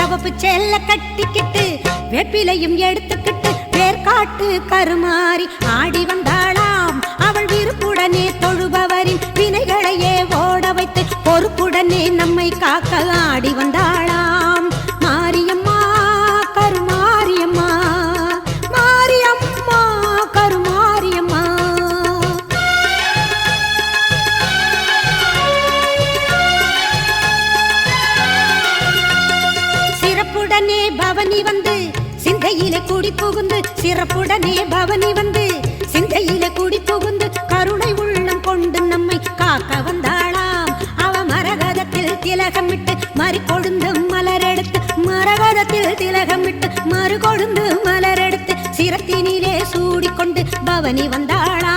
சிவப்பு செல்ல கட்டிக்கிட்டு வேப்பிலையும் எடுத்துக்கிட்டு வேர்காட்டு கருமாறி ஆடி வந்தாளாம். அவள் விருப்புடனே தொழுபவரின் வினைகளையே ஓட வைத்து பொறுப்புடனே நம்மை காக்க ஆடி வந்தாளாம். மாரியம்மா கருமாரியம்மா, மாரியம்மா கருமாரியம்மா. சிறப்புடனே பவனி வந்து சிந்தையிலே குடி புகுந்து, சிறப்புடனே பவனி வந்து சிந்தையிலே குடி புகுந்து கருணை உள்ளம் கொண்டு நம்மை காக்க வந்தாளாம். அவ மரகதத்தில் திலகமிட்டு மறு கொழுந்து மலரெடுத்து, மரகதத்தில் திலகமிட்டு மறு கொழுந்து மலரெடுத்து சிரத்தினிலே சூடிக்கொண்டு பவனி வந்தாளாம்.